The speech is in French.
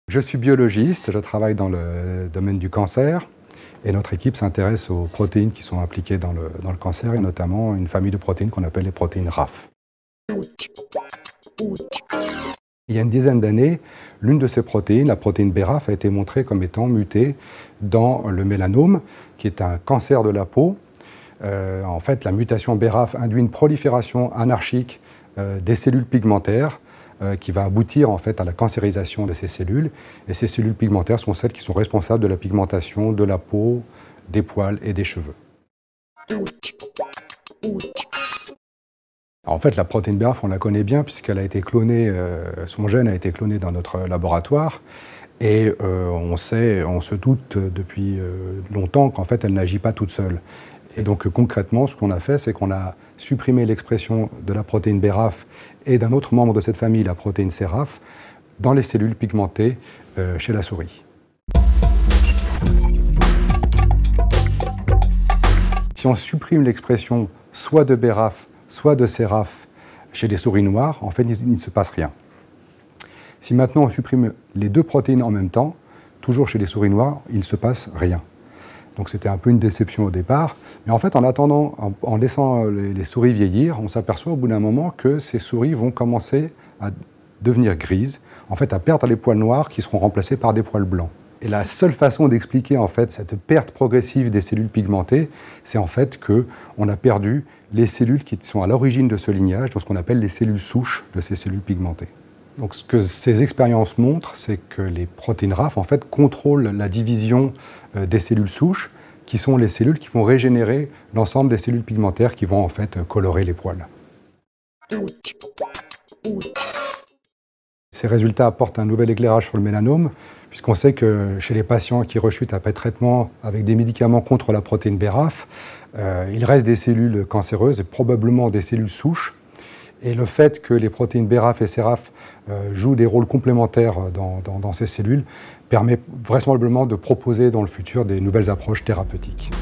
Je suis biologiste, je travaille dans le domaine du cancer et notre équipe s'intéresse aux protéines qui sont impliquées dans le cancer et notamment une famille de protéines qu'on appelle les protéines RAF. Il y a une dizaine d'années, l'une de ces protéines, la protéine BRAF, a été montrée comme étant mutée dans le mélanome, qui est un cancer de la peau. En fait, la mutation BRAF induit une prolifération anarchique des cellules pigmentaires qui va aboutir en fait à la cancérisation de ces cellules. Et ces cellules pigmentaires sont celles qui sont responsables de la pigmentation de la peau, des poils et des cheveux. En fait, la protéine BRAF, on la connaît bien puisqu'elle a été clonée, son gène a été cloné dans notre laboratoire. Et on se doute depuis longtemps qu'en fait, elle n'agit pas toute seule. Et donc concrètement, ce qu'on a fait, c'est qu'on a supprimé l'expression de la protéine BRAF et d'un autre membre de cette famille, la protéine CRAF, dans les cellules pigmentées chez la souris. Si on supprime l'expression soit de BRAF, soit de CRAF chez les souris noires, en fait, il ne se passe rien. Si maintenant on supprime les deux protéines en même temps, toujours chez les souris noires, il ne se passe rien. Donc c'était un peu une déception au départ. Mais en fait, en attendant, en laissant les souris vieillir, on s'aperçoit au bout d'un moment que ces souris vont commencer à devenir grises, en fait à perdre les poils noirs qui seront remplacés par des poils blancs. Et la seule façon d'expliquer en fait cette perte progressive des cellules pigmentées, c'est en fait qu'on a perdu les cellules qui sont à l'origine de ce lignage, donc ce qu'on appelle les cellules souches de ces cellules pigmentées. Donc ce que ces expériences montrent, c'est que les protéines RAF en fait contrôlent la division des cellules souches, qui sont les cellules qui vont régénérer l'ensemble des cellules pigmentaires qui vont en fait colorer les poils. Ces résultats apportent un nouvel éclairage sur le mélanome, puisqu'on sait que chez les patients qui rechutent après traitement avec des médicaments contre la protéine BRAF, il reste des cellules cancéreuses et probablement des cellules souches. Et le fait que les protéines BRAF et CRAF jouent des rôles complémentaires dans ces cellules permet vraisemblablement de proposer dans le futur des nouvelles approches thérapeutiques.